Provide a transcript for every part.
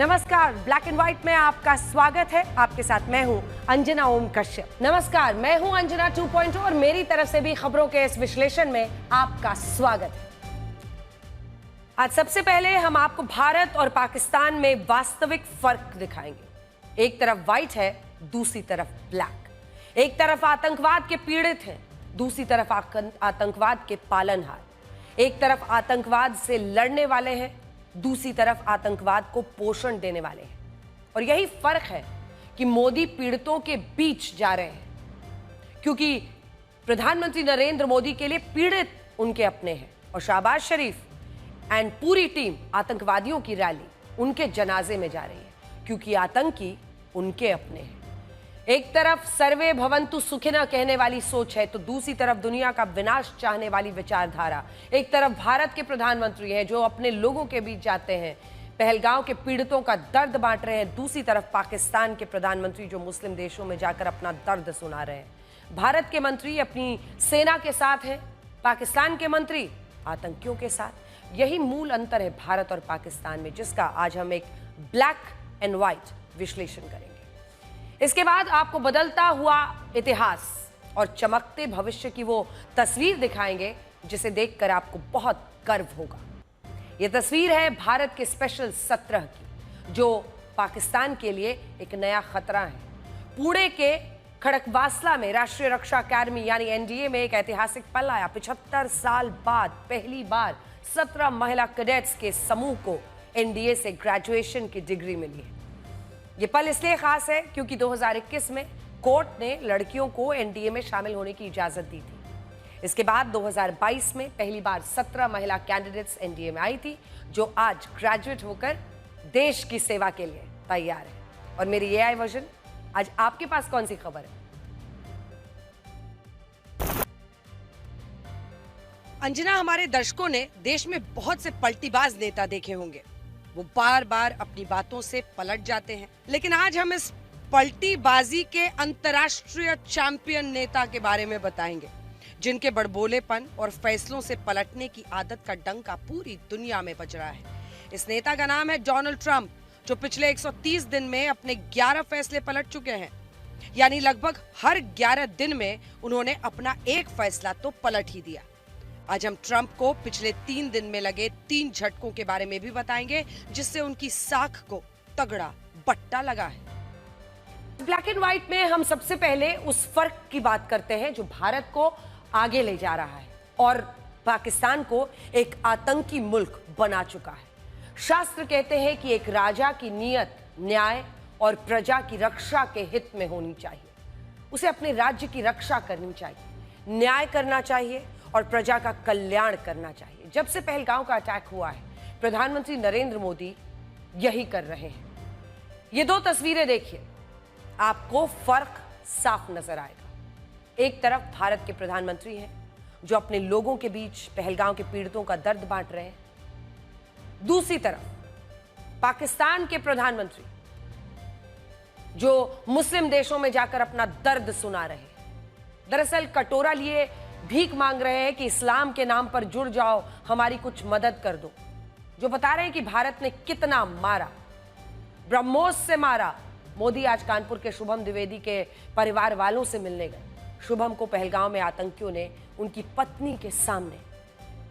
नमस्कार, black and white में आपका स्वागत है। आपके साथ मैं हूं अंजना ओम कश्यप। नमस्कार, मैं हूं अंजना 2.0 और मेरी तरफ से भी खबरों के इस विश्लेषण में आपका स्वागत है। आज सबसे पहले हम आपको भारत और पाकिस्तान में वास्तविक फर्क दिखाएंगे। एक तरफ व्हाइट है, दूसरी तरफ ब्लैक। एक तरफ आतंकवाद के पीड़ित हैं, दूसरी तरफ आतंकवाद के पालनहार। एक तरफ आतंकवाद से लड़ने वाले हैं, दूसरी तरफ आतंकवाद को पोषण देने वाले हैं। और यही फर्क है कि मोदी पीड़ितों के बीच जा रहे हैं, क्योंकि प्रधानमंत्री नरेंद्र मोदी के लिए पीड़ित उनके अपने हैं और शहबाज शरीफ एंड पूरी टीम आतंकवादियों की रैली उनके जनाजे में जा रही है, क्योंकि आतंकी उनके अपने हैं। एक तरफ सर्वे भवंतु सुखिना कहने वाली सोच है, तो दूसरी तरफ दुनिया का विनाश चाहने वाली विचारधारा। एक तरफ भारत के प्रधानमंत्री हैं जो अपने लोगों के बीच जाते हैं, पहलगांव के पीड़ितों का दर्द बांट रहे हैं। दूसरी तरफ पाकिस्तान के प्रधानमंत्री जो मुस्लिम देशों में जाकर अपना दर्द सुना रहे हैं। भारत के मंत्री अपनी सेना के साथ हैं, पाकिस्तान के मंत्री आतंकियों के साथ। यही मूल अंतर है भारत और पाकिस्तान में, जिसका आज हम एक ब्लैक एंड व्हाइट विश्लेषण करेंगे। इसके बाद आपको बदलता हुआ इतिहास और चमकते भविष्य की वो तस्वीर दिखाएंगे जिसे देखकर आपको बहुत गर्व होगा। ये तस्वीर है भारत के स्पेशल 17 की, जो पाकिस्तान के लिए एक नया खतरा है। पुणे के खड़कवासला में राष्ट्रीय रक्षा अकादमी यानी एनडीए में एक ऐतिहासिक पल आया। 75 साल बाद पहली बार 17 महिला कैडेट्स के समूह को एनडीए से ग्रेजुएशन की डिग्री मिली है। ये पल इसलिए खास है क्योंकि 2021 में कोर्ट ने लड़कियों को एनडीए में शामिल होने की इजाजत दी थी। इसके बाद 2022 में पहली बार 17 महिला कैंडिडेट्स एनडीए में आई थी, जो आज ग्रेजुएट होकर देश की सेवा के लिए तैयार है। और मेरी एआई वर्जन, आज आपके पास कौन सी खबर है? अंजना, हमारे दर्शकों ने देश में बहुत से पलटीबाज नेता देखे होंगे। वो बार बार अपनी बातों से पलट जाते हैं, लेकिन आज हम इस पलटीबाजी के अंतर्राष्ट्रीय चैंपियन नेता के बारे में बताएंगे, जिनके बड़बोलेपन और फैसलों से पलटने की आदत का डंका पूरी दुनिया में बज रहा है। इस नेता का नाम है डोनाल्ड ट्रंप, जो पिछले 130 दिन में अपने 11 फैसले पलट चुके हैं। यानी लगभग हर 11 दिन में उन्होंने अपना एक फैसला तो पलट ही दिया। आज हम ट्रंप को पिछले 3 दिन में लगे 3 झटकों के बारे में भी बताएंगे, जिससे उनकी साख को तगड़ा बट्टा लगा है। ब्लैक एंड व्हाइट में हम सबसे पहले उस फर्क की बात करते हैं जो भारत को आगे ले जा रहा है और पाकिस्तान को एक आतंकी मुल्क बना चुका है। शास्त्र कहते हैं कि एक राजा की नीयत न्याय और प्रजा की रक्षा के हित में होनी चाहिए। उसे अपने राज्य की रक्षा करनी चाहिए, न्याय करना चाहिए और प्रजा का कल्याण करना चाहिए। जब से पहलगांव का अटैक हुआ है, प्रधानमंत्री नरेंद्र मोदी यही कर रहे हैं। ये 2 तस्वीरें देखिए, आपको फर्क साफ नजर आएगा। एक तरफ भारत के प्रधानमंत्री हैं जो अपने लोगों के बीच पहलगांव के पीड़ितों का दर्द बांट रहे हैं। दूसरी तरफ पाकिस्तान के प्रधानमंत्री जो मुस्लिम देशों में जाकर अपना दर्द सुना रहे हैं। दरअसल कटोरा लिए भीख मांग रहे हैं कि इस्लाम के नाम पर जुड़ जाओ, हमारी कुछ मदद कर दो। जो बता रहे हैं कि भारत ने कितना मारा, ब्रह्मोस से मारा। मोदी आज कानपुर के शुभम द्विवेदी के परिवार वालों से मिलने गए। शुभम को पहलगांव में आतंकियों ने उनकी पत्नी के सामने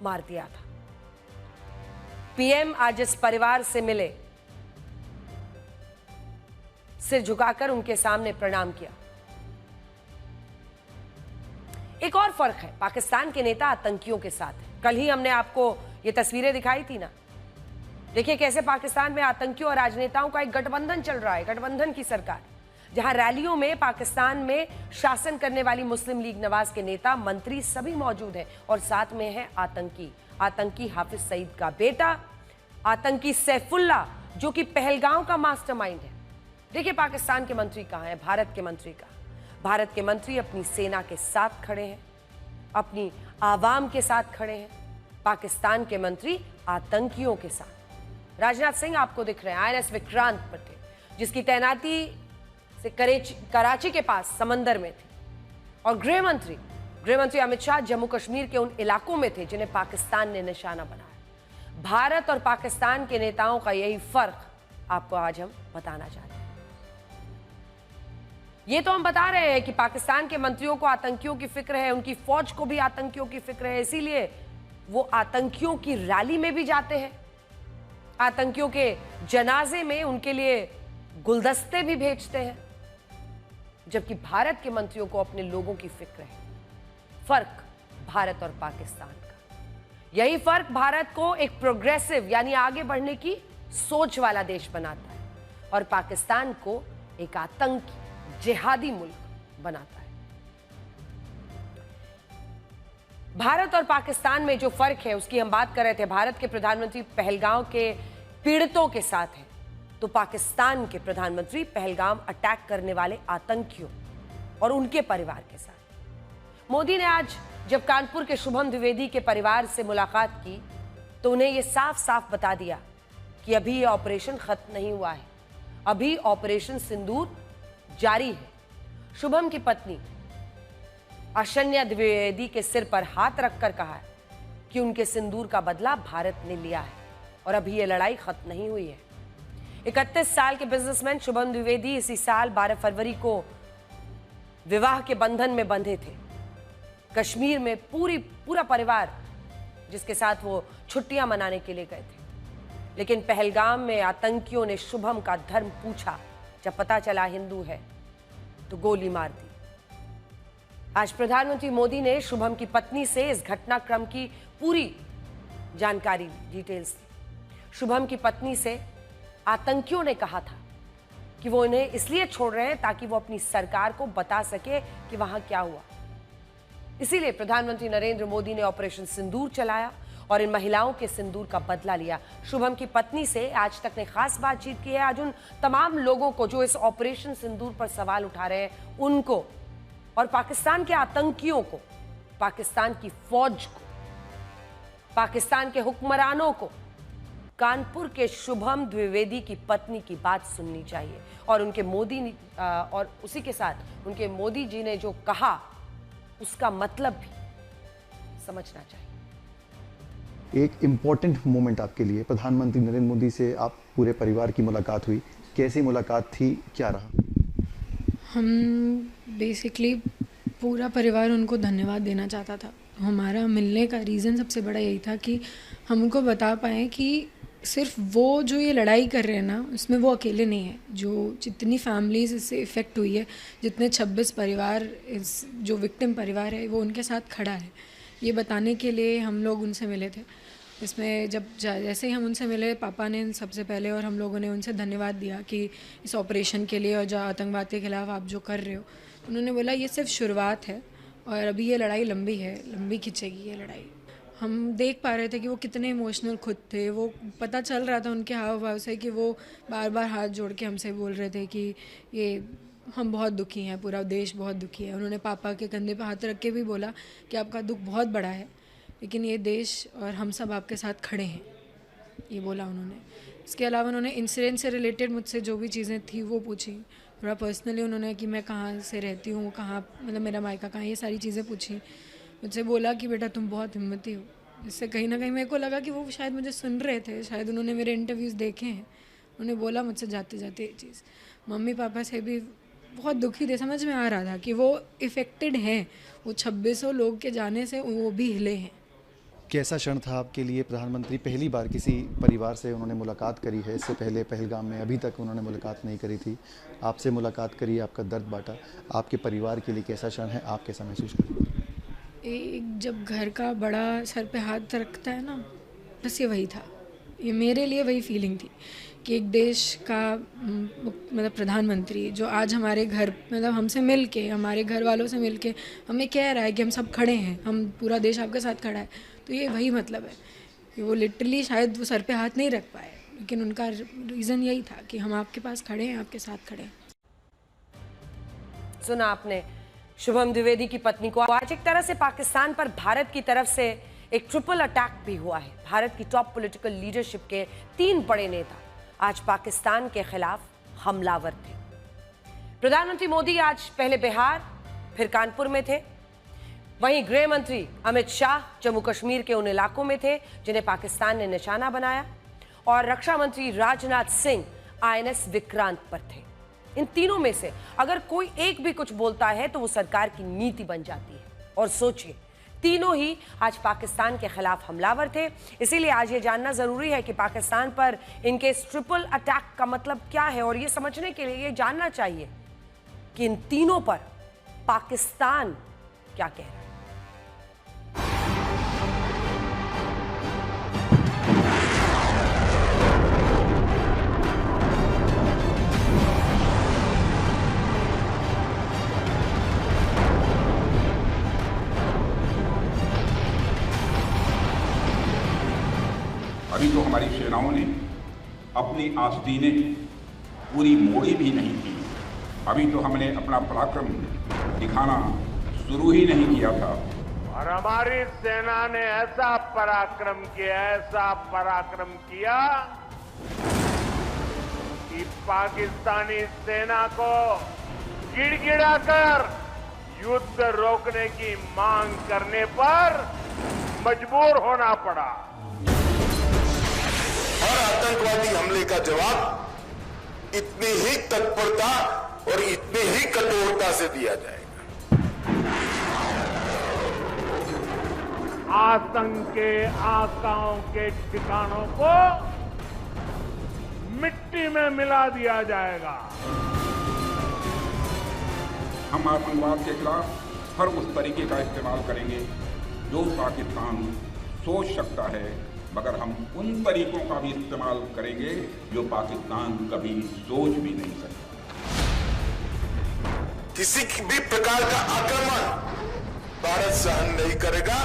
मार दिया था। पीएम आज इस परिवार से मिले, सिर झुकाकर उनके सामने प्रणाम किया। एक और फर्क है, पाकिस्तान के नेता आतंकियों के साथ है। कल ही हमने आपको ये तस्वीरें दिखाई थी ना। देखिए कैसे पाकिस्तान में आतंकियों और राजनेताओं का एक गठबंधन चल रहा है, गठबंधन की सरकार, जहां रैलियों में पाकिस्तान में शासन करने वाली मुस्लिम लीग नवाज के नेता मंत्री सभी मौजूद हैं और साथ में है आतंकी हाफिज सईद का बेटा, आतंकी सैफुल्ला, जो कि पहलगांव का मास्टरमाइंड है। देखिए पाकिस्तान के मंत्री कहां है, भारत के मंत्री कहां। भारत के मंत्री अपनी सेना के साथ खड़े हैं, अपनी आवाम के साथ खड़े हैं। पाकिस्तान के मंत्री आतंकियों के साथ। राजनाथ सिंह आपको दिख रहे हैं आईएनएस विक्रांत पटेल, जिसकी तैनाती से कराची के पास समंदर में थी। और गृह मंत्री अमित शाह जम्मू कश्मीर के उन इलाकों में थे जिन्हें पाकिस्तान ने निशाना बनाया। भारत और पाकिस्तान के नेताओं का यही फर्क आपको आज हम बताना चाहते हैं। ये तो हम बता रहे हैं कि पाकिस्तान के मंत्रियों को आतंकियों की फिक्र है, उनकी फौज को भी आतंकियों की फिक्र है, इसीलिए वो आतंकियों की रैली में भी जाते हैं, आतंकियों के जनाजे में उनके लिए गुलदस्ते भी भेजते हैं, जबकि भारत के मंत्रियों को अपने लोगों की फिक्र है। फर्क भारत और पाकिस्तान का यही फर्क भारत को एक प्रोग्रेसिव यानी आगे बढ़ने की सोच वाला देश बनाता है और पाकिस्तान को एक आतंकी जिहादी मुल्क बनाता है। भारत और पाकिस्तान में जो फर्क है उसकी हम बात कर रहे थे। भारत के प्रधानमंत्री पहलगाम के पीड़ितों के साथ हैं, तो पाकिस्तान के प्रधानमंत्री पहलगाम अटैक करने वाले आतंकियों और उनके परिवार के साथ। मोदी ने आज जब कानपुर के शुभम द्विवेदी के परिवार से मुलाकात की तो उन्हें यह साफ साफ बता दिया कि अभी यह ऑपरेशन खत्म नहीं हुआ है, अभी ऑपरेशन सिंदूर जारी है। शुभम की पत्नी अशन्या द्विवेदी के सिर पर हाथ रखकर कहा है कि उनके सिंदूर का बदला भारत ने लिया है और अभी यह लड़ाई खत्म नहीं हुई है। 31 साल के बिजनेसमैन शुभम द्विवेदी इसी साल 12 फरवरी को विवाह के बंधन में बंधे थे। कश्मीर में पूरा परिवार जिसके साथ वो छुट्टियां मनाने के लिए गए थे, लेकिन पहलगाम में आतंकियों ने शुभम का धर्म पूछा। जब पता चला हिंदू है तो गोली मार दी। आज प्रधानमंत्री मोदी ने शुभम की पत्नी से इस घटनाक्रम की पूरी जानकारी डिटेल्स दी। शुभम की पत्नी से आतंकियों ने कहा था कि वो इन्हें इसलिए छोड़ रहे हैं ताकि वो अपनी सरकार को बता सके कि वहां क्या हुआ। इसीलिए प्रधानमंत्री नरेंद्र मोदी ने ऑपरेशन सिंदूर चलाया और इन महिलाओं के सिंदूर का बदला लिया। शुभम की पत्नी से आज तक ने खास बातचीत की है। आज उन तमाम लोगों को जो इस ऑपरेशन सिंदूर पर सवाल उठा रहे हैं उनको और पाकिस्तान के आतंकियों को, पाकिस्तान की फौज को, पाकिस्तान के हुक्मरानों को कानपुर के शुभम द्विवेदी की पत्नी की बात सुननी चाहिए और उनके मोदी और उसी के साथ उनके मोदी जी ने जो कहा उसका मतलब भी समझना चाहिए। एक इम्पॉर्टेंट मोमेंट आपके लिए, प्रधानमंत्री नरेंद्र मोदी से आप पूरे परिवार की मुलाकात हुई, कैसी मुलाकात थी, क्या रहा? हम बेसिकली पूरा परिवार उनको धन्यवाद देना चाहता था। हमारा मिलने का रीज़न सबसे बड़ा यही था कि हम उनको बता पाएँ कि सिर्फ वो जो ये लड़ाई कर रहे हैं ना, उसमें वो अकेले नहीं है। जो जितनी फैमिलीज़ इससे इफ़ेक्ट हुई है, जितने 26 परिवार इस जो विक्टिम परिवार है वो उनके साथ खड़ा है, ये बताने के लिए हम लोग उनसे मिले थे। इसमें जैसे ही हम उनसे मिले, पापा ने सबसे पहले और हम लोगों ने उनसे धन्यवाद दिया कि इस ऑपरेशन के लिए और जो आतंकवाद के खिलाफ आप जो कर रहे हो। उन्होंने बोला ये सिर्फ शुरुआत है और अभी ये लड़ाई लंबी है, लंबी खिंचेगी ये लड़ाई। हम देख पा रहे थे कि वो कितने इमोशनल खुद थे। वो पता चल रहा था उनके हाव भाव से कि वो बार बार हाथ जोड़ के हमसे बोल रहे थे कि ये हम बहुत दुखी हैं, पूरा देश बहुत दुखी है। उन्होंने पापा के कंधे पे हाथ रख के भी बोला कि आपका दुख बहुत बड़ा है, लेकिन ये देश और हम सब आपके साथ खड़े हैं, ये बोला उन्होंने। इसके अलावा उन्होंने इंसिडेंट से रिलेटेड मुझसे जो भी चीज़ें थी वो पूछी। थोड़ा पर्सनली उन्होंने कि मैं कहाँ से रहती हूँ, कहाँ मतलब मेरा मायका कहाँ, ये सारी चीज़ें पूछी। मुझसे बोला कि बेटा तुम बहुत हिम्मती हो। इससे कहीं ना कहीं मेरे को लगा कि वो शायद मुझे सुन रहे थे, शायद उन्होंने मेरे इंटरव्यूज़ देखे हैं। उन्होंने बोला मुझसे जाते जाते ये चीज़। मम्मी पापा से भी बहुत दुखी थे, समझ में आ रहा था कि वो इफ़ेक्टेड हैं, वो 2600 लोग के जाने से वो भी हिले हैं। कैसा क्षण था आपके लिए? प्रधानमंत्री पहली बार किसी परिवार से उन्होंने मुलाकात करी है, इससे पहले पहलगाम में अभी तक उन्होंने मुलाकात नहीं करी थी। आपसे मुलाकात करी, आपका दर्द बांटा, आपके परिवार के लिए कैसा क्षण है, आप कैसा महसूस करते हैं? एक जब घर का बड़ा सर पे हाथ रखता है ना, बस ये वही था। ये मेरे लिए वही फीलिंग थी कि एक देश का मतलब प्रधानमंत्री जो आज हमारे घर मतलब हमसे मिल के, हमारे घर वालों से मिल के हमें कह रहा है कि हम सब खड़े हैं, हम पूरा देश आपके साथ खड़ा है। तो ये वही मतलब है कि वो लिटरली शायद वो सर पे हाथ नहीं रख पाए, लेकिन उनका रीज़न यही था कि हम आपके पास खड़े हैं, आपके साथ खड़े हैं। सुना आपने शुभम द्विवेदी की पत्नी को। आज एक तरह से पाकिस्तान पर भारत की तरफ से एक ट्रिपल अटैक भी हुआ है। भारत की टॉप पॉलिटिकल लीडरशिप के 3 बड़े नेता आज पाकिस्तान के खिलाफ हमलावर थे। प्रधानमंत्री मोदी आज पहले बिहार फिर कानपुर में थे। वहीं गृह मंत्री अमित शाह जम्मू कश्मीर के उन इलाकों में थे जिन्हें पाकिस्तान ने निशाना बनाया, और रक्षा मंत्री राजनाथ सिंह INS विक्रांत पर थे। इन तीनों में से अगर कोई एक भी कुछ बोलता है तो वो सरकार की नीति बन जाती है। और सोचिए, तीनों ही आज पाकिस्तान के खिलाफ हमलावर थे। इसीलिए आज ये जानना जरूरी है कि पाकिस्तान पर इनके इस ट्रिपल अटैक का मतलब क्या है, और ये समझने के लिए ये जानना चाहिए कि इन तीनों पर पाकिस्तान क्या कह रहा है। अभी तो हमारी सेनाओं ने अपनी आस्तीनें पूरी मोड़ी भी नहीं की। अभी तो हमने अपना पराक्रम दिखाना शुरू ही नहीं किया था। और हमारी सेना ने ऐसा पराक्रम किया कि पाकिस्तानी सेना को गिड़गिड़ाकर युद्ध रोकने की मांग करने पर मजबूर होना पड़ा। और आतंकवादी हमले का जवाब इतनी ही तत्परता और इतनी ही कठोरता से दिया जाएगा। आतंक के आकाओं के ठिकानों को मिट्टी में मिला दिया जाएगा। हम आतंकवाद के खिलाफ हर उस तरीके का इस्तेमाल करेंगे जो पाकिस्तान सोच सकता है, मगर हम उन तरीकों का भी इस्तेमाल करेंगे जो पाकिस्तान कभी सोच भी नहीं सकता। किसी भी प्रकार का आक्रमण भारत सहन नहीं करेगा।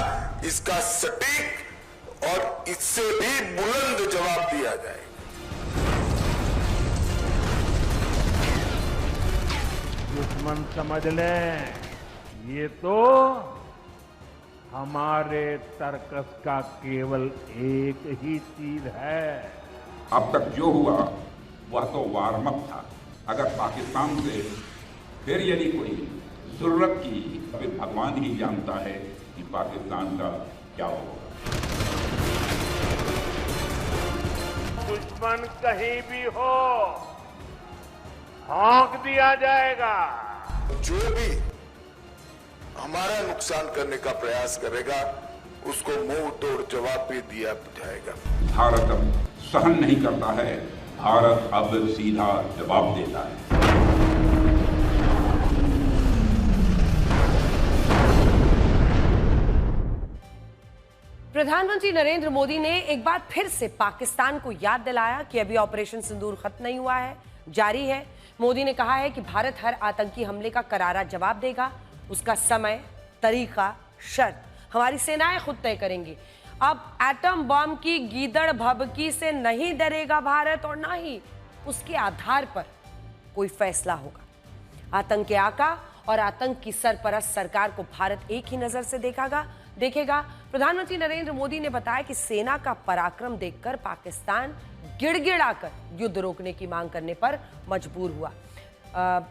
इसका सटीक और इससे भी बुलंद जवाब दिया जाएगा। दुश्मन समझ लें, ये तो हमारे तर्कस का केवल एक ही तीर है। अब तक जो हुआ वह तो वार्म अप था। अगर पाकिस्तान से फिर यदि कोई जरूरत की, अभी भगवान ही जानता है कि पाकिस्तान का क्या होगा। दुश्मन कहीं भी हो, हाँक दिया जाएगा। जो भी हमारा नुकसान करने का प्रयास करेगा उसको मुंह तोड़ जवाब भी दिया जाएगा। भारत अब सहन नहीं करता है, भारत अब सीधा जवाब देता है। प्रधानमंत्री नरेंद्र मोदी ने एक बार फिर से पाकिस्तान को याद दिलाया कि अभी ऑपरेशन सिंदूर खत्म नहीं हुआ है, जारी है। मोदी ने कहा है कि भारत हर आतंकी हमले का करारा जवाब देगा। उसका समय, तरीका, शर्त हमारी सेनाएं खुद तय करेंगी। अब एटम बम की गीदड़ भभकी से नहीं डरेगा भारत, और ना ही उसके आधार पर कोई फैसला होगा। आतंक के आका और आतंक की सरपरस्त सरकार को भारत एक ही नजर से देखेगा। प्रधानमंत्री नरेंद्र मोदी ने बताया कि सेना का पराक्रम देखकर पाकिस्तान गिड़गिड़ाकर युद्ध रोकने की मांग करने पर मजबूर हुआ।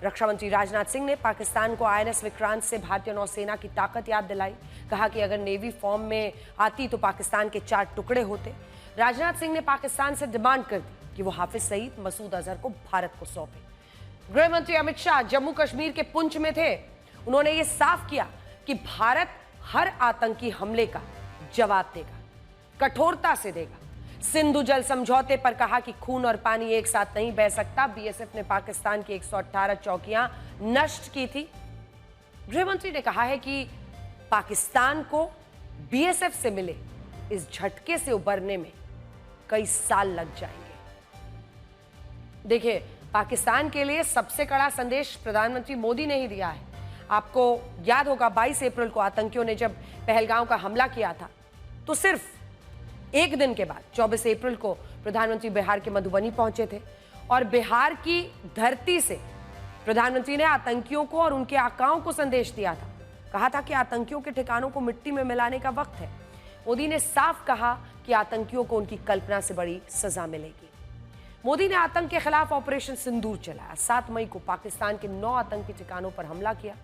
रक्षा मंत्री राजनाथ सिंह ने पाकिस्तान को INS विक्रांत से भारतीय नौसेना की ताकत याद दिलाई। कहा कि अगर नेवी फॉर्म में आती तो पाकिस्तान के 4 टुकड़े होते। राजनाथ सिंह ने पाकिस्तान से डिमांड कर दी कि वो हाफिज सईद, मसूद अजहर को भारत को सौंपे। गृह मंत्री अमित शाह जम्मू कश्मीर के पुंछ में थे। उन्होंने ये साफ किया कि भारत हर आतंकी हमले का जवाब देगा, कठोरता से देगा। सिंधु जल समझौते पर कहा कि खून और पानी एक साथ नहीं बह सकता। BSF ने पाकिस्तान की 118 चौकियां नष्ट की थी। गृहमंत्री ने कहा है कि पाकिस्तान को BSF से मिले इस झटके से उबरने में कई साल लग जाएंगे। देखिए, पाकिस्तान के लिए सबसे कड़ा संदेश प्रधानमंत्री मोदी ने ही दिया है। आपको याद होगा 22 अप्रैल को आतंकियों ने जब पहलगांव का हमला किया था, तो सिर्फ एक दिन के बाद 24 अप्रैल को प्रधानमंत्री बिहार के मधुबनी पहुंचे थे और बिहार की धरती से प्रधानमंत्री ने आतंकियों को और उनके आकाओं को संदेश दिया था। कहा था कि आतंकियों के ठिकानों को मिट्टी में मिलाने का वक्त है। मोदी ने साफ कहा कि आतंकियों को उनकी कल्पना से बड़ी सजा मिलेगी। मोदी ने आतंक के खिलाफ ऑपरेशन सिंदूर चलाया। 7 मई को पाकिस्तान के 9 आतंकी ठिकानों पर हमला किया।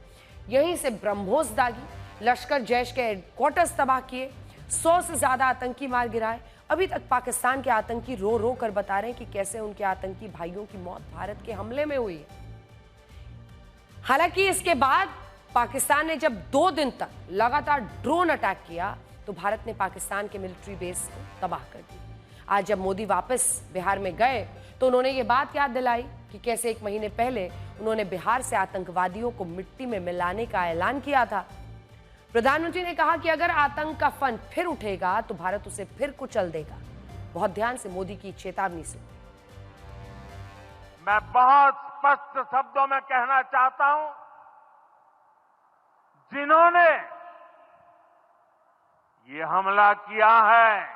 यहीं से ब्रह्मोस दागी, लश्कर जैश के हेडक्वार्टर्स तबाह किए, 100 से ज्यादा आतंकी मार गिराए अभी तक पाकिस्तान के आतंकी रो रो कर बता रहे हैं कि कैसे उनके आतंकी भाइयों की मौत भारत के हमले में हुई है। हालांकि इसके बाद पाकिस्तान ने जब 2 दिन तक लगातार ड्रोन अटैक किया तो भारत ने पाकिस्तान के मिलिट्री बेस को तबाह कर दिया। आज जब मोदी वापस बिहार में गए तो उन्होंने ये बात याद दिलाई कि कैसे 1 महीने पहले उन्होंने बिहार से आतंकवादियों को मिट्टी में मिलाने का ऐलान किया था। प्रधानमंत्री ने कहा कि अगर आतंक का फन फिर उठेगा तो भारत उसे फिर कुचल देगा। बहुत ध्यान से मोदी की चेतावनी सुन। मैं बहुत स्पष्ट शब्दों में कहना चाहता हूं, जिन्होंने ये हमला किया है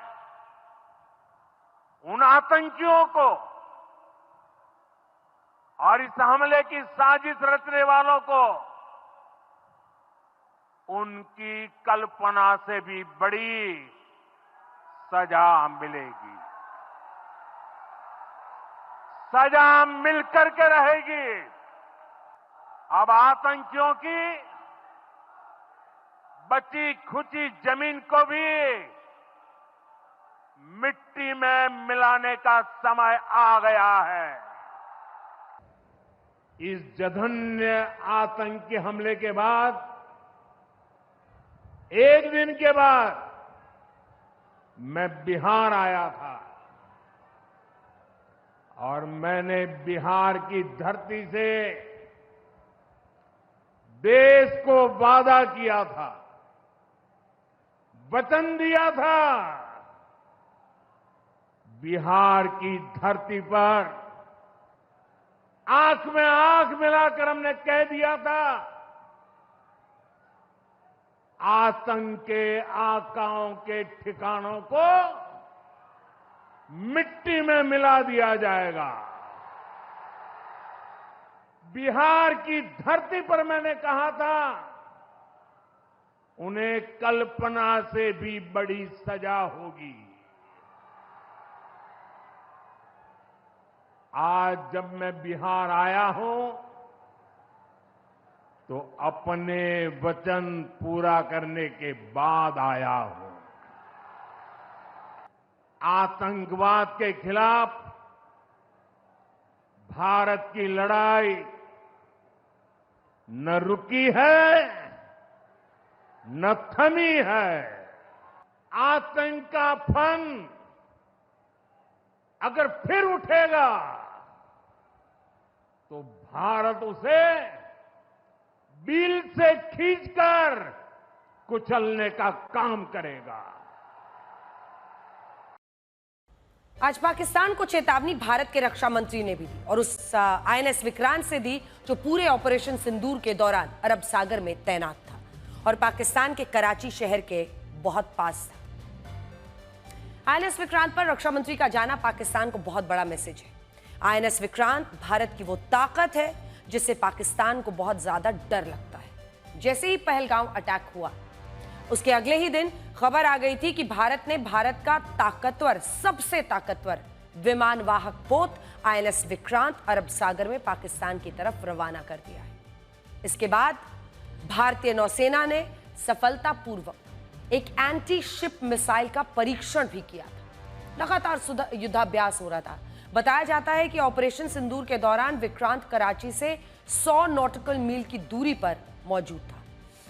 उन आतंकियों को और इस हमले की साजिश रचने वालों को उनकी कल्पना से भी बड़ी सजा मिलेगी। सजा मिलकर के रहेगी। अब आतंकियों की बची खुची जमीन को भी मिट्टी में मिलाने का समय आ गया है। इस जघन्य आतंकी हमले के बाद 1 दिन के बाद मैं बिहार आया था और मैंने बिहार की धरती से देश को वादा किया था, वचन दिया था। बिहार की धरती पर आंख में आंख मिलाकर हमने कह दिया था, आतंक के आकाओं के ठिकानों को मिट्टी में मिला दिया जाएगा। बिहार की धरती पर मैंने कहा था, उन्हें कल्पना से भी बड़ी सजा होगी। आज जब मैं बिहार आया हूं तो अपने वचन पूरा करने के बाद आया हूं। आतंकवाद के खिलाफ भारत की लड़ाई न रुकी है न थमी है। आतंक का फन अगर फिर उठेगा तो भारत उसे बिल से खींचकर कुचलने का काम करेगा। आज पाकिस्तान को चेतावनी भारत के रक्षा मंत्री ने भी दी और उस आईएनएस विक्रांत से दी जो पूरे ऑपरेशन सिंदूर के दौरान अरब सागर में तैनात था और पाकिस्तान के कराची शहर के बहुत पास था। आईएनएस विक्रांत पर रक्षा मंत्री का जाना पाकिस्तान को बहुत बड़ा मैसेज है। आईएनएस विक्रांत भारत की वो ताकत है जिससे पाकिस्तान को बहुत ज्यादा डर लगता है। जैसे ही पहलगाम अटैक हुआ उसके अगले ही दिन खबर आ गई थी कि भारत ने भारत का ताकतवर, सबसे ताकतवर विमान वाहक पोत आईएनएस विक्रांत अरब सागर में पाकिस्तान की तरफ रवाना कर दिया है। इसके बाद भारतीय नौसेना ने सफलतापूर्वक एक एंटी शिप मिसाइल का परीक्षण भी किया था। लगातार युद्धाभ्यास हो रहा था। बताया जाता है कि ऑपरेशन सिंदूर के दौरान विक्रांत कराची से 100 नॉटिकल मील की दूरी पर मौजूद था।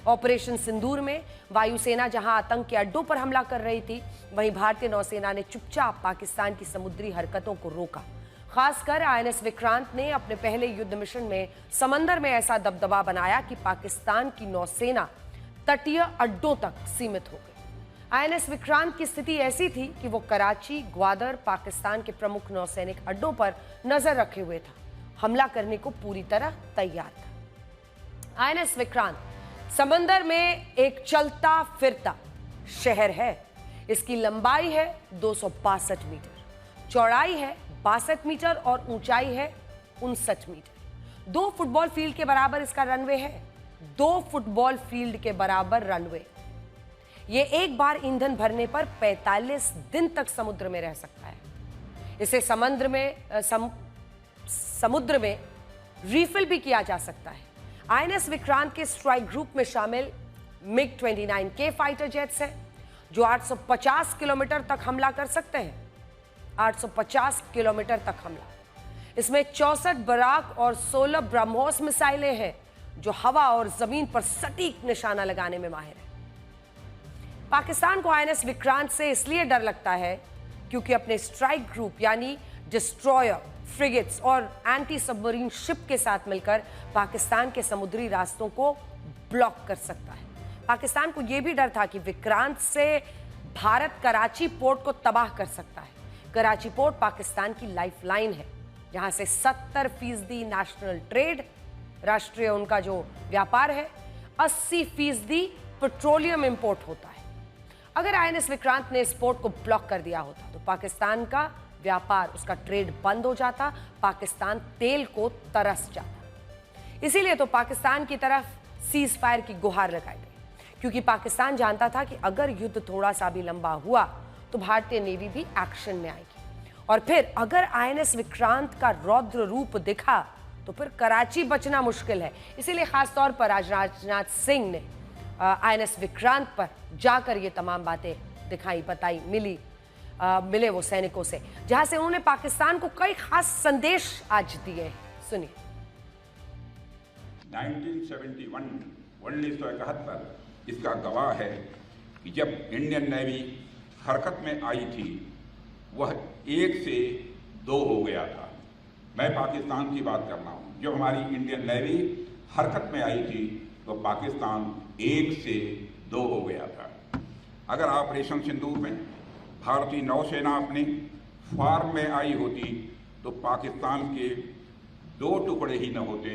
ऑपरेशन सिंदूर में वायुसेना जहां आतंक के अड्डों पर हमला कर रही थी, वहीं भारतीय नौसेना ने चुपचाप पाकिस्तान की समुद्री हरकतों को रोका। खासकर आईएनएस विक्रांत ने अपने पहले युद्ध मिशन में समंदर में ऐसा दबदबा बनाया कि पाकिस्तान की नौसेना तटीय अड्डों तक सीमित हो गई। आईएनएस विक्रांत की स्थिति ऐसी थी कि वो कराची, ग्वादर, पाकिस्तान के प्रमुख नौसैनिक अड्डों पर नजर रखे हुए था। हमला करने को पूरी तरह तैयार था। आईएनएस विक्रांत समंदर में एक चलता फिरता शहर है। इसकी लंबाई है 262 मीटर, चौड़ाई है 62 मीटर और ऊंचाई है 59 मीटर। 2 फुटबॉल फील्ड के बराबर इसका रनवे है। 2 फुटबॉल फील्ड के बराबर रनवे। ये एक बार ईंधन भरने पर 45 दिन तक समुद्र में रह सकता है। इसे समुद्र में रिफिल भी किया जा सकता है। आईएनएस विक्रांत के स्ट्राइक ग्रुप में शामिल मिग 29K फाइटर जेट्स हैं जो 850 किलोमीटर तक हमला कर सकते हैं। 850 किलोमीटर तक हमला। इसमें 64 बराक और 16 ब्रह्मोस मिसाइलें हैं जो हवा और जमीन पर सटीक निशाना लगाने में माहिर है। पाकिस्तान को INS विक्रांत से इसलिए डर लगता है क्योंकि अपने स्ट्राइक ग्रुप यानी डिस्ट्रॉयर, फ्रिगेट्स और एंटी सबमरीन शिप के साथ मिलकर पाकिस्तान के समुद्री रास्तों को ब्लॉक कर सकता है। पाकिस्तान को यह भी डर था कि विक्रांत से भारत कराची पोर्ट को तबाह कर सकता है। कराची पोर्ट पाकिस्तान की लाइफलाइन है, जहां से 70% नेशनल ट्रेड, राष्ट्रीय उनका जो व्यापार है, 80% पेट्रोलियम इंपोर्ट होता है। अगर INS विक्रांत ने इस पोर्ट को ब्लॉक कर दिया होता तो पाकिस्तान का व्यापार, उसका ट्रेड बंद हो जाता, पाकिस्तान तेल को तरस जाता। इसीलिए तो पाकिस्तान की तरफ सीज फायर की गुहार लगाई गई, क्योंकि पाकिस्तान जानता था कि अगर युद्ध थोड़ा सा भी लंबा हुआ तो भारतीय नेवी भी एक्शन में आएगी, और फिर अगर INS विक्रांत का रौद्र रूप दिखा तो फिर कराची बचना मुश्किल है। इसीलिए खासतौर पर आज राजनाथ सिंह ने INS विक्रांत पर जाकर ये तमाम बातें दिखाई, बताई, मिले वो सैनिकों से, जहां से उन्होंने पाकिस्तान को कई खास संदेश आज दिए। सुनिए। 1971 इसका गवाह है कि जब इंडियन नेवी हरकत में आई थी वह 1 से 2 हो गया था। मैं पाकिस्तान की बात कर रहा हूं। जब हमारी इंडियन नेवी हरकत में आई थी तो पाकिस्तान 1 से 2 हो गया था। अगर ऑपरेशन सिंदूर में भारतीय नौसेना अपने फार्म में आई होती तो पाकिस्तान के 2 टुकड़े ही न होते,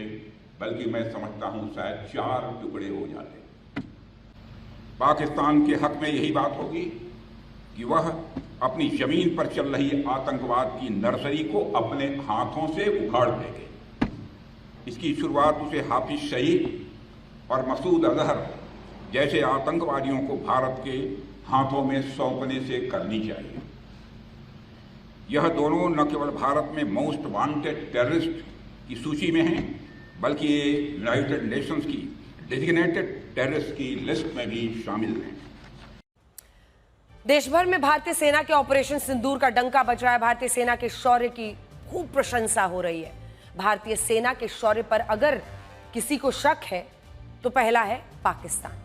बल्कि मैं समझता हूं शायद 4 टुकड़े हो जाते। पाकिस्तान के हक में यही बात होगी कि वह अपनी जमीन पर चल रही आतंकवाद की नर्सरी को अपने हाथों से उखाड़ देंगे। इसकी शुरुआत उसे हाफिज सईद और मसूद अजहर जैसे आतंकवादियों को भारत के हाथों में सौंपने से करनी चाहिए। यह दोनों न केवल भारत में मोस्ट वांटेड टेररिस्ट की सूची में हैं, बल्कि ये यूनाइटेड नेशंस की डेजिग्नेटेड टेररिस्ट की लिस्ट में भी शामिल हैं। देश भर में भारतीय सेना के ऑपरेशन सिंदूर का डंका बज रहा है। भारतीय सेना के शौर्य की खूब प्रशंसा हो रही है। भारतीय सेना के शौर्य पर अगर किसी को शक है तो पहला है पाकिस्तान,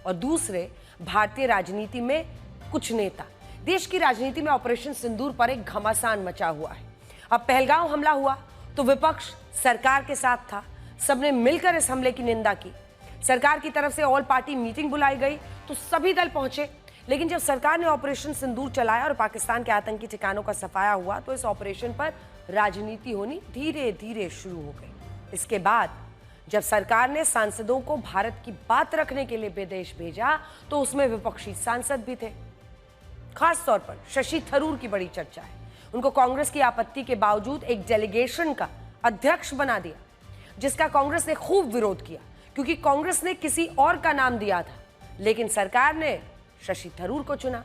और दूसरे भारतीय राजनीति में कुछ नेता। देश की राजनीति में ऑपरेशन सिंदूर पर एक घमासान मचा हुआ है। अब पहलगाम हमला हुआ तो विपक्ष सरकार के साथ था, सबने मिलकर इस हमले की निंदा की। सरकार की तरफ से ऑल पार्टी मीटिंग बुलाई गई तो सभी दल पहुंचे, लेकिन जब सरकार ने ऑपरेशन सिंदूर चलाया और पाकिस्तान के आतंकी ठिकानों का सफाया हुआ तो इस ऑपरेशन पर राजनीति होनी धीरे धीरे शुरू हो गई। इसके बाद जब सरकार ने सांसदों को भारत की बात रखने के लिए विदेश भेजा तो उसमें विपक्षी सांसद भी थे। खास तौर पर शशि थरूर की बड़ी चर्चा है। उनको कांग्रेस की आपत्ति के बावजूद एक डेलीगेशन का अध्यक्ष बना दिया, जिसका कांग्रेस ने खूब विरोध किया, क्योंकि कांग्रेस ने किसी और का नाम दिया था, लेकिन सरकार ने शशि थरूर को चुना।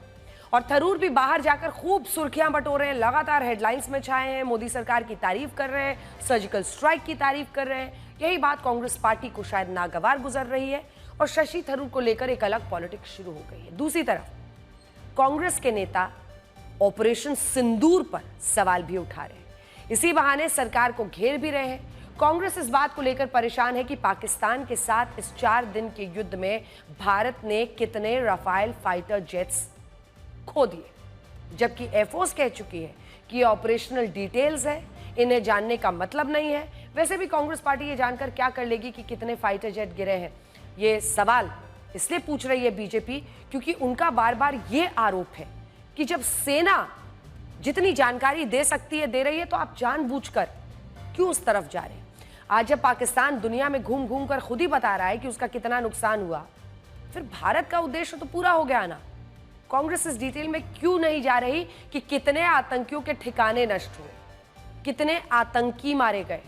और थरूर भी बाहर जाकर खूब सुर्खियां बटोर रहे हैं, लगातार हेडलाइंस में छाए हैं, मोदी सरकार की तारीफ कर रहे हैं, सर्जिकल स्ट्राइक की तारीफ कर रहे हैं। यही बात कांग्रेस पार्टी को शायद नागवार गुजर रही है और शशि थरूर को लेकर एक अलग पॉलिटिक्स शुरू हो गई है। दूसरी तरफ कांग्रेस के नेता ऑपरेशन सिंदूर पर सवाल भी उठा रहे हैं। इसी बहाने सरकार को घेर भी रहे हैं। कांग्रेस इस बात को लेकर परेशान है कि पाकिस्तान के साथ इस 4 दिन के युद्ध में भारत ने कितने राफेल फाइटर जेट्स खो दिए, जबकि एयरफोर्स कह चुकी है कि ये ऑपरेशनल डिटेल्स है, इन्हें जानने का मतलब नहीं है। वैसे भी कांग्रेस पार्टी ये जानकर क्या कर लेगी कि कितने फाइटर जेट गिरे हैं। ये सवाल इसलिए पूछ रही है बीजेपी क्योंकि उनका बार बार ये आरोप है कि जब सेना जितनी जानकारी दे सकती है दे रही है, तो आप जानबूझकर क्यों उस तरफ जा रहे हैं। आज जब पाकिस्तान दुनिया में घूम घूम कर खुद ही बता रहा है कि उसका कितना नुकसान हुआ, फिर भारत का उद्देश्य तो पूरा हो गया ना। कांग्रेस इस डिटेल में क्यों नहीं जा रही कि कितने आतंकियों के ठिकाने नष्ट हुए, कितने आतंकी मारे गए।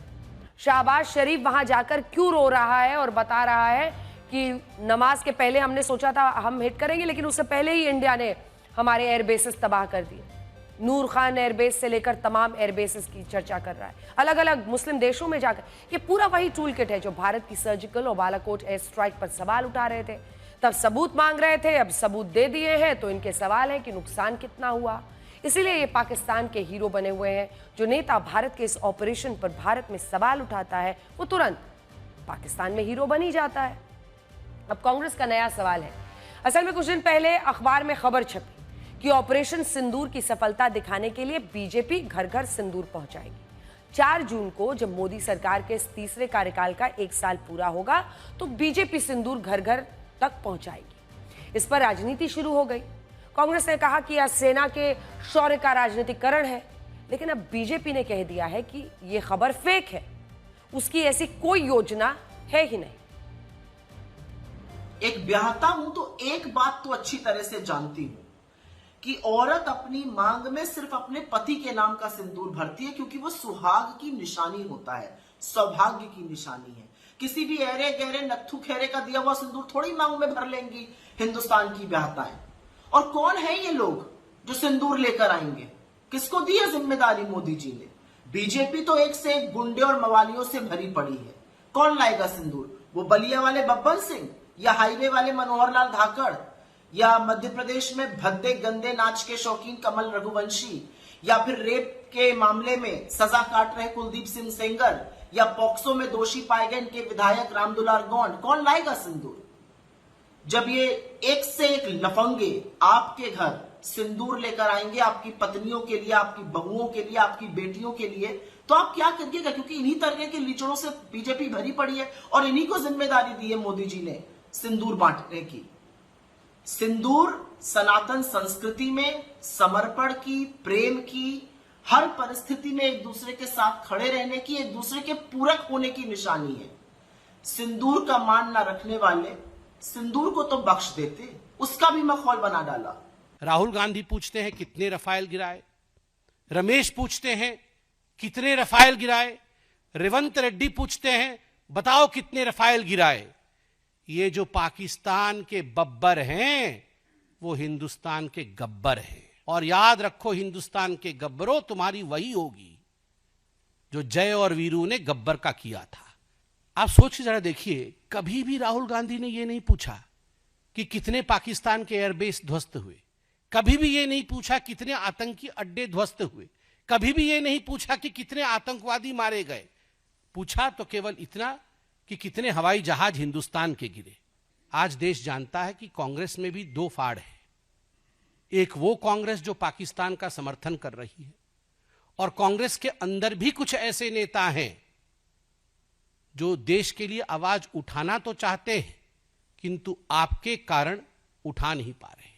शहबाज शरीफ वहां जाकर क्यों रो रहा है और बता रहा है कि नमाज के पहले हमने सोचा था हम हिट करेंगे, लेकिन उससे पहले ही इंडिया ने हमारे एयरबेसेस तबाह कर दिए। नूर खान एयरबेस से लेकर तमाम एयरबेसेस की चर्चा कर रहा है, अलग अलग मुस्लिम देशों में जाकर। ये पूरा वही टूल किट है जो भारत की सर्जिकल और बालाकोट एयर स्ट्राइक पर सवाल उठा रहे थे। तब सबूत मांग रहे थे, अब सबूत दे दिए हैं, तो इनके सवाल है कि नुकसान कितना हुआ। इसीलिए ये पाकिस्तान के हीरो बने हुए हैं। जो नेता भारत के इस ऑपरेशन पर भारत में सवाल उठाता है वो तुरंत पाकिस्तान में हीरो बन ही जाता है। अब कांग्रेस का नया सवाल है। असल में कुछ दिन पहले अखबार में खबर छपी कि ऑपरेशन सिंदूर की सफलता दिखाने के लिए बीजेपी घर घर सिंदूर पहुंचाएगी। 4 जून को जब मोदी सरकार के इस तीसरे कार्यकाल का 1 साल पूरा होगा तो बीजेपी सिंदूर घर घर तक पहुंचाएगी। इस पर राजनीति शुरू हो गई। कांग्रेस ने कहा कि यह सेना के शौर्य का राजनीतिकरण है, लेकिन अब बीजेपी ने कह दिया है कि यह खबर फेक है, उसकी ऐसी कोई योजना है ही नहीं। एक ब्याहता हूं तो एक बात तो अच्छी तरह से जानती हूं कि औरत अपनी मांग में सिर्फ अपने पति के नाम का सिंदूर भरती है, क्योंकि वो सुहाग की निशानी होता है, सौभाग्य की निशानी है। किसी भी ऐरे गहरे नत्थु खेरे का दिया हुआ सिंदूर थोड़ी मांग में भर लेंगी हिंदुस्तान की ब्याहताएं। और कौन है ये लोग जो सिंदूर लेकर आएंगे? किसको दी है जिम्मेदारी मोदी जी ने? बीजेपी तो एक से एक गुंडे और मवालियों से भरी पड़ी है। कौन लाएगा सिंदूर? वो बलिया वाले बब्बर सिंह, या हाईवे वाले मनोहर लाल धाकड़, या मध्य प्रदेश में भद्दे गंदे नाच के शौकीन कमल रघुवंशी, या फिर रेप के मामले में सजा काट रहे कुलदीप सिंह सेंगर, या पॉक्सो में दोषी पाए गए इनके विधायक रामदुलार गौंड? कौन लाएगा सिंदूर? जब ये एक से एक लफंगे आपके घर सिंदूर लेकर आएंगे आपकी पत्नियों के लिए, आपकी बहुओं के लिए, आपकी बेटियों के लिए, तो आप क्या करिएगा? क्योंकि इन्हीं तरह के लीचड़ों से बीजेपी भरी पड़ी है और इन्हीं को जिम्मेदारी दी है मोदी जी ने सिंदूर बांटने की। सिंदूर सनातन संस्कृति में समर्पण की, प्रेम की, हर परिस्थिति में एक दूसरे के साथ खड़े रहने की, एक दूसरे के पूरक होने की निशानी है। सिंदूर का मान ना रखने वाले सिंदूर को तो बख्श देते, उसका भी मखौल बना डाला। राहुल गांधी पूछते हैं कितने रफाल गिराए, रमेश पूछते हैं कितने रफाल गिराए, रेवंत रेड्डी पूछते हैं बताओ कितने रफाल गिराए। ये जो पाकिस्तान के बब्बर हैं वो हिंदुस्तान के गब्बर हैं। और याद रखो, हिंदुस्तान के गब्बरों, तुम्हारी वही होगी जो जय और वीरू ने गब्बर का किया था। आप सोच के जरा देखिए, कभी भी राहुल गांधी ने यह नहीं पूछा कि कितने पाकिस्तान के एयरबेस ध्वस्त हुए, कभी भी यह नहीं पूछा कितने आतंकी अड्डे ध्वस्त हुए, कभी भी यह नहीं पूछा कि कितने आतंकवादी मारे गए। पूछा तो केवल इतना कि कितने हवाई जहाज हिंदुस्तान के गिरे। आज देश जानता है कि कांग्रेस में भी 2 फाड़ है। एक वो कांग्रेस जो पाकिस्तान का समर्थन कर रही है, और कांग्रेस के अंदर भी कुछ ऐसे नेता हैं जो देश के लिए आवाज उठाना तो चाहते हैं किंतु आपके कारण उठा नहीं पा रहे।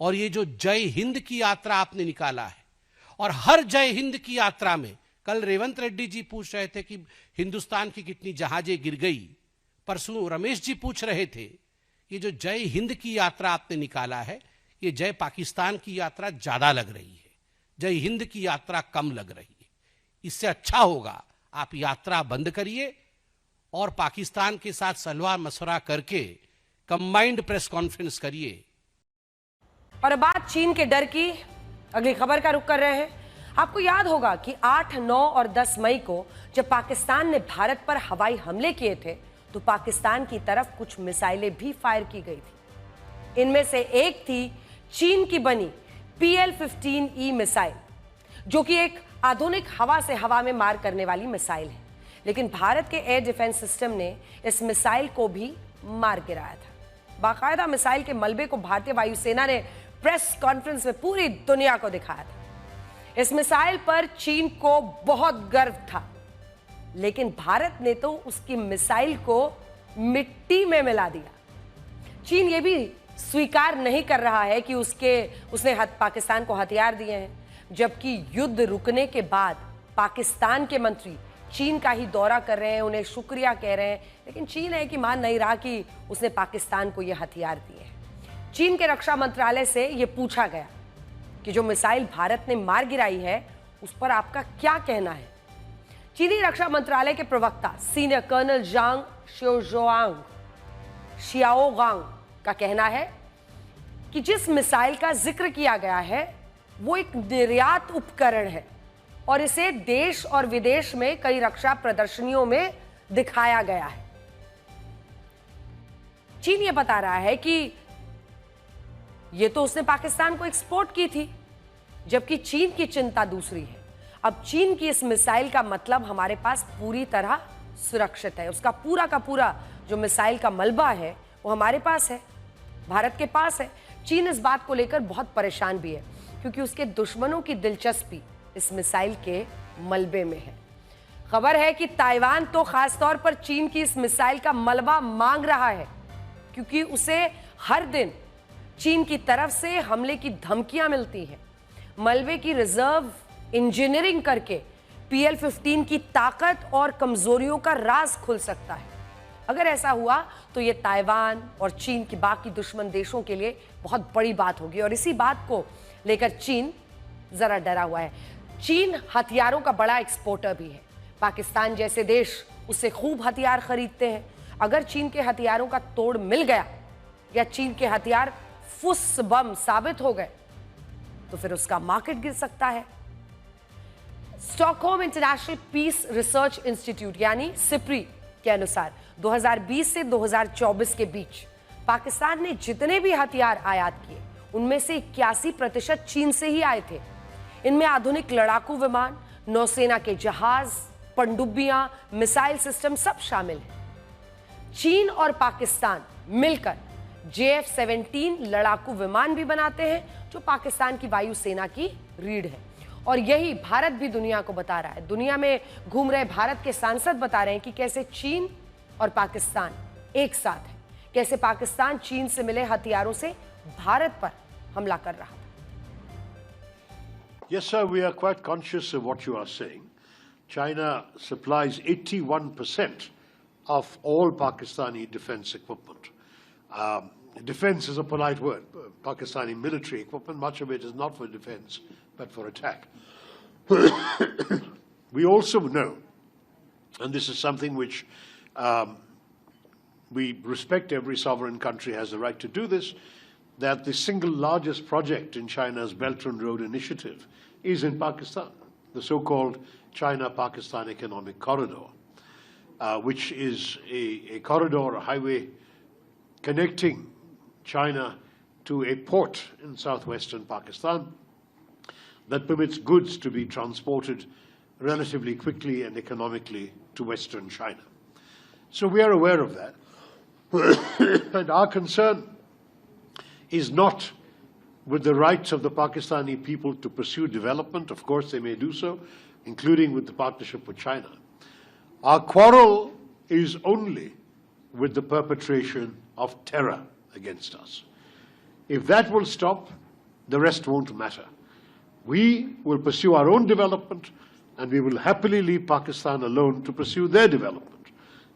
और ये जो जय हिंद की यात्रा आपने निकाला है, और हर जय हिंद की यात्रा में, कल रेवंत रेड्डी जी पूछ रहे थे कि हिंदुस्तान की कितनी जहाजें गिर गई, परसों रमेश जी पूछ रहे थे, ये जो जय हिंद की यात्रा आपने निकाला है, ये जय पाकिस्तान की यात्रा ज्यादा लग रही है, जय हिंद की यात्रा कम लग रही है। इससे अच्छा होगा आप यात्रा बंद करिए और पाकिस्तान के साथ सलाह मशवरा करके कंबाइंड प्रेस कॉन्फ्रेंस करिए। और अब बात चीन के डर की। अगली खबर का रुख कर रहे हैं। आपको याद होगा कि 8, 9 और 10 मई को जब पाकिस्तान ने भारत पर हवाई हमले किए थे तो पाकिस्तान की तरफ कुछ मिसाइलें भी फायर की गई थी। इनमें से एक थी चीन की बनी PL-15E मिसाइल, जो कि एक आधुनिक हवा से हवा में मार करने वाली मिसाइल है। लेकिन भारत के एयर डिफेंस सिस्टम ने इस मिसाइल को भी मार गिराया था। बाकायदा मिसाइल के मलबे को भारतीय वायुसेना ने प्रेस कॉन्फ्रेंस में पूरी दुनिया को दिखाया था। इस मिसाइल पर चीन को बहुत गर्व था, लेकिन भारत ने तो उसकी मिसाइल को मिट्टी में मिला दिया। चीन ये भी स्वीकार नहीं कर रहा है कि उसने पाकिस्तान को हथियार दिए हैं, जबकि युद्ध रुकने के बाद पाकिस्तान के मंत्री चीन का ही दौरा कर रहे हैं, उन्हें शुक्रिया कह रहे हैं, लेकिन चीन है कि मान नहीं रहा कि उसने पाकिस्तान को यह हथियार दिए हैं। चीन के रक्षा मंत्रालय से यह पूछा गया कि जो मिसाइल भारत ने मार गिराई है उस पर आपका क्या कहना है। चीनी रक्षा मंत्रालय के प्रवक्ता सीनियर कर्नल जांग शियाओगांग का कहना है कि जिस मिसाइल का जिक्र किया गया है वो एक निर्यात उपकरण है और इसे देश और विदेश में कई रक्षा प्रदर्शनियों में दिखाया गया है। चीन ये बता रहा है कि ये तो उसने पाकिस्तान को एक्सपोर्ट की थी, जबकि चीन की चिंता दूसरी है। अब चीन की इस मिसाइल का मतलब हमारे पास पूरी तरह सुरक्षित है। उसका पूरा का पूरा जो मिसाइल का मलबा है वो हमारे पास है, भारत के पास है। चीन इस बात को लेकर बहुत परेशान भी है, क्योंकि उसके दुश्मनों की दिलचस्पी इस मिसाइल के मलबे में है। खबर है कि ताइवान तो खासतौर पर चीन की इस मिसाइल का मलबा मांग रहा है, क्योंकि उसे हर दिन चीन की तरफ से हमले की धमकियां मिलती हैं। मलबे की रिजर्व इंजीनियरिंग करके PL-15 की ताकत और कमजोरियों का राज खुल सकता है। अगर ऐसा हुआ तो यह ताइवान और चीन की बाकी दुश्मन देशों के लिए बहुत बड़ी बात होगी, और इसी बात को लेकर चीन जरा डरा हुआ है। चीन हथियारों का बड़ा एक्सपोर्टर भी है। पाकिस्तान जैसे देश उससे खूब हथियार खरीदते हैं। अगर चीन के हथियारों का तोड़ मिल गया या चीन के हथियार फुस बम साबित हो गए तो फिर उसका मार्केट गिर सकता है। Stockholm International Peace Research Institute यानी सिप्री के अनुसार 2020 से 2024 के बीच पाकिस्तान ने जितने भी हथियार आयात किए उनमें से 81% चीन से ही आए थे। इनमें आधुनिक लड़ाकू विमान, नौसेना के जहाज, पनडुब्बियां, मिसाइल सिस्टम सब शामिल हैं। चीन और पाकिस्तान मिलकर JF-17 लड़ाकू विमान भी बनाते हैं, जो पाकिस्तान की वायुसेना की रीढ़ है। और यही भारत भी दुनिया को बता रहा है। दुनिया में घूम रहे भारत के सांसद बता रहे हैं कि कैसे चीन और पाकिस्तान एक साथ है, कैसे पाकिस्तान चीन से मिले हथियारों से भारत पर हमला कर रहा था। Yes, sir, we are quite conscious of what you are saying. China supplies 81% of all Pakistani defense equipment. Defense is a polite word. Pakistani military equipment, much of it is not for defense, but for attack. We also know, and this is something which we respect, every sovereign country has the right to do this, that the single largest project in China's Belt and Road Initiative is in Pakistan, the so-called China-Pakistan Economic Corridor, which is a corridor, a highway connecting China to a port in southwestern Pakistan that permits goods to be transported relatively quickly and economically to western China. So we are aware of that. And our concern is not with the rights of the Pakistani people to pursue development. Of course, they may do so, including with the partnership with China. Our quarrel is only with the perpetration of terror against us. If that will stop, the rest won't matter. We will pursue our own development, and we will happily leave Pakistan alone to pursue their development.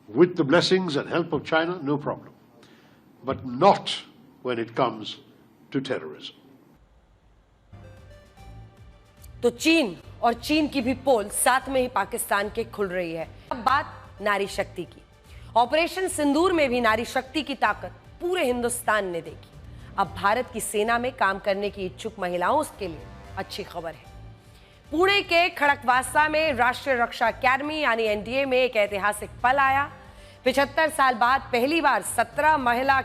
With the blessings and help of China, no problem. But not when it comes to terrorism. तो चीन और चीन की भी पोल साथ में ही पाकिस्तान के खुल रही है। अब बात नारी शक्ति की। ऑपरेशन सिंदूर में भी नारी शक्ति की ताकत पूरे हिंदुस्तान ने देखी। अब भारत की सेना में काम करने की इच्छुक महिलाओं के लिए अच्छी खबर है। पुणे के खड़कवासला में राष्ट्रीय रक्षा अकादमी यानी NDA में एक ऐतिहासिक पल आया। 75 साल बाद पहली बार 17 महिला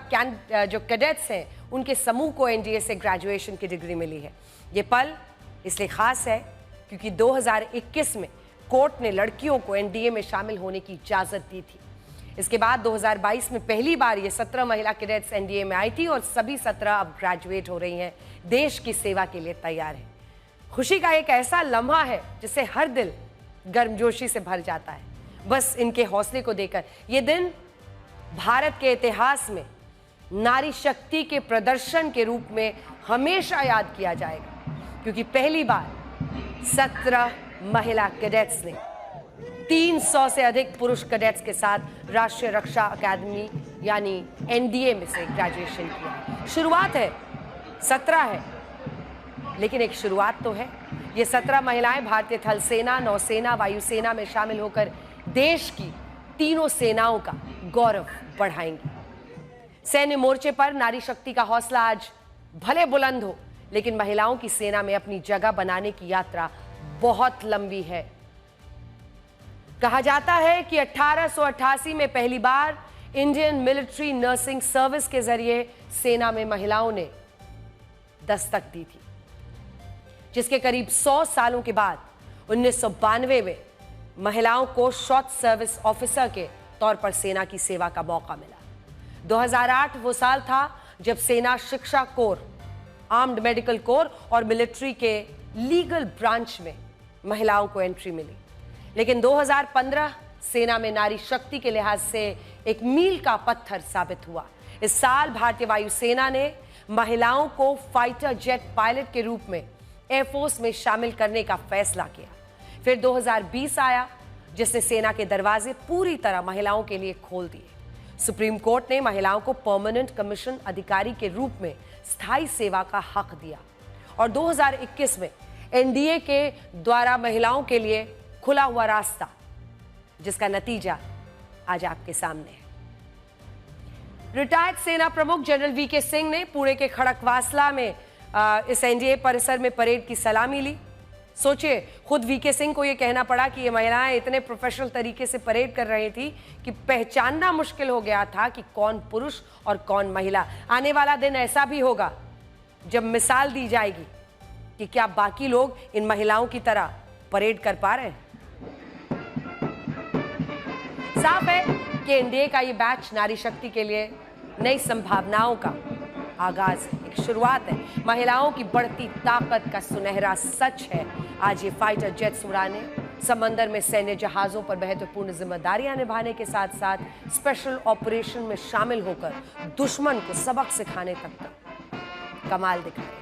जो कैडेट्स हैं उनके समूह को NDA से ग्रेजुएशन की डिग्री मिली है। ये पल इसलिए खास है क्योंकि 2021 में कोर्ट ने लड़कियों को NDA में शामिल होने की इजाजत दी थी। इसके बाद 2022 में पहली बार ये 17 महिला कैडेट्स NDA में आई थी और सभी 17 अब ग्रेजुएट हो रही हैं, देश की सेवा के लिए तैयार हैं। खुशी का एक ऐसा लम्हा है जिससे हर दिल गर्मजोशी से भर जाता है बस इनके हौसले को देखकर। ये दिन भारत के इतिहास में नारी शक्ति के प्रदर्शन के रूप में हमेशा याद किया जाएगा, क्योंकि पहली बार 17 महिला कैडेट्स ने 300 से अधिक पुरुष कैडेट्स के साथ राष्ट्रीय रक्षा अकादमी यानी NDA में से ग्रेजुएशन किया। शुरुआत है, 17 है, लेकिन एक शुरुआत तो है। ये 17 महिलाएं भारतीय थल सेना, नौसेना, वायुसेना में शामिल होकर देश की तीनों सेनाओं का गौरव बढ़ाएंगी। सैन्य मोर्चे पर नारी शक्ति का हौसला आज भले बुलंद हो, लेकिन महिलाओं की सेना में अपनी जगह बनाने की यात्रा बहुत लंबी है। कहा जाता है कि 1888 में पहली बार इंडियन मिलिट्री नर्सिंग सर्विस के जरिए सेना में महिलाओं ने दस्तक दी थी, जिसके करीब 100 सालों के बाद 1992 में महिलाओं को शॉर्ट सर्विस ऑफिसर के तौर पर सेना की सेवा का मौका मिला। 2008 वो साल था जब सेना शिक्षा कोर, आर्म्ड मेडिकल कोर और मिलिट्री के लीगल ब्रांच में महिलाओं को एंट्री मिली। लेकिन 2015 सेना में नारी शक्ति के लिहाज से एक मील का पत्थर साबित हुआ। इस साल भारतीय वायुसेना ने महिलाओं को फाइटर जेट पायलट के रूप में एयरफोर्स में शामिल करने का फैसला किया। फिर 2020 आया, जिसने सेना के दरवाजे पूरी तरह महिलाओं के लिए खोल दिए। सुप्रीम कोर्ट ने महिलाओं को परमानेंट कमीशन अधिकारी के रूप में स्थायी सेवा का हक दिया और 2021 में एनडीए के द्वारा महिलाओं के लिए खुला हुआ रास्ता, जिसका नतीजा आज आपके सामने है। रिटायर्ड सेना प्रमुख जनरल वीके सिंह ने पुणे के खड़कवासला में इस एनडीए परिसर में परेड की सलामी ली। सोचिए, खुद वीके सिंह को यह कहना पड़ा कि ये महिलाएं इतने प्रोफेशनल तरीके से परेड कर रही थी कि पहचानना मुश्किल हो गया था कि कौन पुरुष और कौन महिला। आने वाला दिन ऐसा भी होगा जब मिसाल दी जाएगी कि क्या बाकी लोग इन महिलाओं की तरह परेड कर पा रहे हैं। साफ है कि एनडीए का ये बैच नारी शक्ति के लिए नई संभावनाओं का आगाज है, एक शुरुआत है। महिलाओं की बढ़ती ताकत का सुनहरा सच है। आज ये फाइटर जेट्स उड़ाने, समंदर में सैन्य जहाजों पर महत्वपूर्ण जिम्मेदारियां निभाने के साथ साथ स्पेशल ऑपरेशन में शामिल होकर दुश्मन को सबक सिखाने तक का कमाल दिखाए।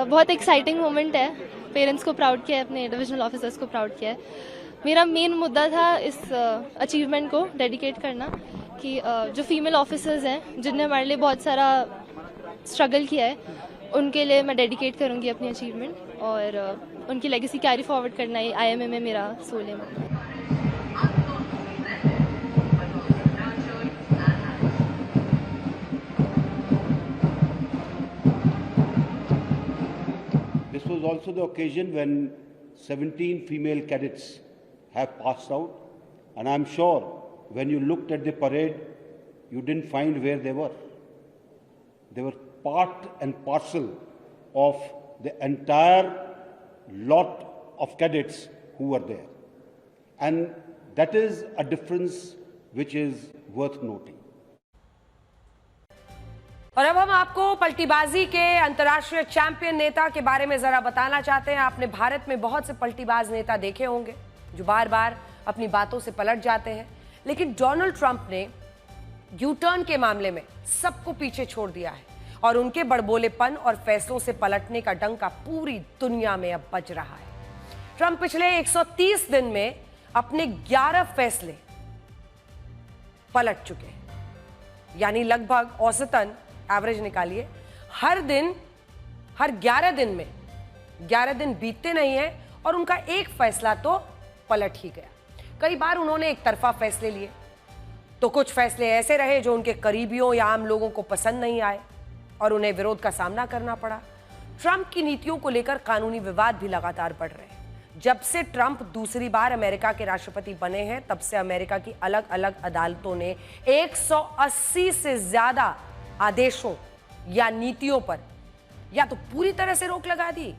बहुत एक्साइटिंग मोमेंट है। पेरेंट्स को प्राउड किया है, अपने डिविजनल ऑफिसर्स को प्राउड किया है। मेरा मेन मुद्दा था इस अचीवमेंट को डेडिकेट करना कि जो फीमेल ऑफिसर्स हैं जिनने हमारे लिए बहुत सारा स्ट्रगल किया है, उनके लिए मैं डेडिकेट करूँगी अपनी अचीवमेंट और उनकी लेगेसी कैरी फॉरवर्ड करना ही IMA में मेरा सोल है। This was also the occasion when 17 female cadets have passed out, and I'm sure when you looked at the parade, you didn't find where they were. They were part and parcel of the entire lot of cadets who were there. And that is a difference which is worth noting. और अब हम आपको पलटीबाजी के अंतर्राष्ट्रीय champion नेता के बारे में जरा बताना चाहते हैं। आपने भारत में बहुत से पलटीबाज नेता देखे होंगे जो बार बार अपनी बातों से पलट जाते हैं, लेकिन डोनाल्ड ट्रंप ने यू टर्न के मामले में सबको पीछे छोड़ दिया है और उनके बड़बोलेपन और फैसलों से पलटने का डंका पूरी दुनिया में अब बज रहा है। ट्रंप पिछले 130 दिन में अपने 11 फैसले पलट चुके हैं, यानी लगभग औसतन एवरेज निकालिए हर 11 दिन में 11 दिन बीतते नहीं है और उनका एक फैसला तो पलट ही गया। कई बार उन्होंने एक तरफा फैसले लिए तो कुछ फैसले ऐसे रहे जो उनके करीबियों या आम लोगों को पसंद नहीं आए और उन्हें विरोध का सामना करना पड़ा। ट्रंप की नीतियों को लेकर कानूनी विवाद भी लगातार बढ़ रहे हैं। जब से ट्रंप दूसरी बार अमेरिका के राष्ट्रपति बने हैं, तब से अमेरिका की अलग अलग अदालतों ने 180 से ज्यादा आदेशों या नीतियों पर या तो पूरी तरह से रोक लगा दी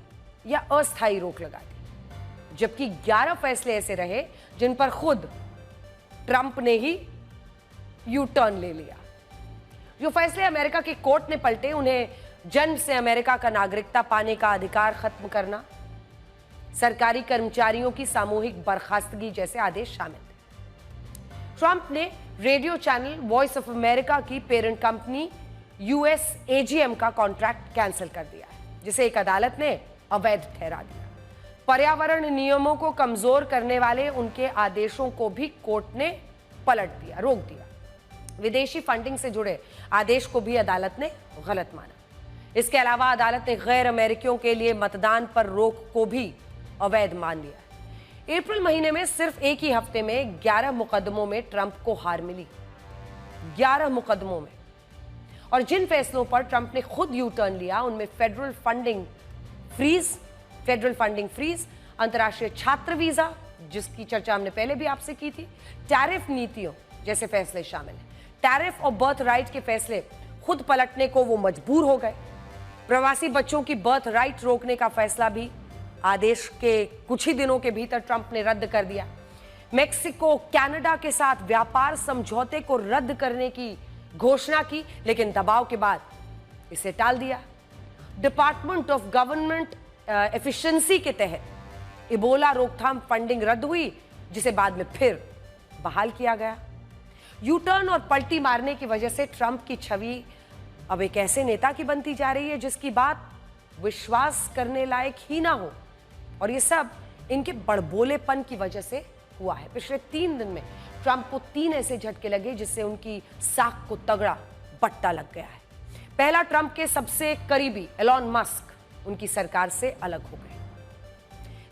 या अस्थायी रोक लगा दी, जबकि 11 फैसले ऐसे रहे जिन पर खुद ट्रंप ने ही यू टर्न ले लिया। जो फैसले अमेरिका की कोर्ट ने पलटे, उन्हें जन्म से अमेरिका का नागरिकता पाने का अधिकार खत्म करना, सरकारी कर्मचारियों की सामूहिक बर्खास्तगी जैसे आदेश शामिल थे। ट्रंप ने radio channel voice of America की पेरेंट कंपनी USAGM का कॉन्ट्रैक्ट कैंसिल कर दिया है, जिसे एक अदालत ने अवैध ठहरा दिया। पर्यावरण नियमों को कमजोर करने वाले उनके आदेशों को भी कोर्ट ने पलट दिया, रोक दिया। विदेशी फंडिंग से जुड़े आदेश को भी अदालत ने गलत माना। इसके अलावा अदालत ने गैर अमेरिकियों के लिए मतदान पर रोक को भी अवैध मान लिया। अप्रैल महीने में सिर्फ एक ही हफ्ते में 11 मुकदमों में ट्रंप को हार मिली, 11 मुकदमों में। और जिन फैसलों पर ट्रंप ने खुद यू टर्न लिया उनमें फेडरल फंडिंग फ्रीज, अंतर्राष्ट्रीय छात्र वीजा जिसकी चर्चा हमने पहले भी आपसे की थी, टैरिफ नीतियों जैसे फैसले शामिल हैं। टैरिफ और बर्थ राइट के फैसले खुद पलटने को वो मजबूर हो गए। प्रवासी बच्चों की बर्थ राइट रोकने का फैसला भी आदेश के कुछ ही दिनों के भीतर ट्रंप ने रद्द कर दिया। मेक्सिको कनाडा के साथ व्यापार समझौते को रद्द करने की घोषणा की, लेकिन दबाव के बाद इसे टाल दिया। डिपार्टमेंट ऑफ गवर्नमेंट एफिशिएंसी के तहत इबोला रोकथाम फंडिंग रद्द हुई, जिसे बाद में फिर बहाल किया गया। यू टर्न और पलटी मारने की वजह से ट्रंप की छवि अब एक ऐसे नेता की बनती जा रही है जिसकी बात विश्वास करने लायक ही ना हो, और ये सब इनके बड़बोलेपन की वजह से हुआ है। पिछले 3 दिन में ट्रंप को 3 ऐसे झटके लगे जिससे उनकी साख को तगड़ा बट्टा लग गया है। पहला, ट्रंप के सबसे करीबी एलॉन मस्क उनकी सरकार से अलग हो गए।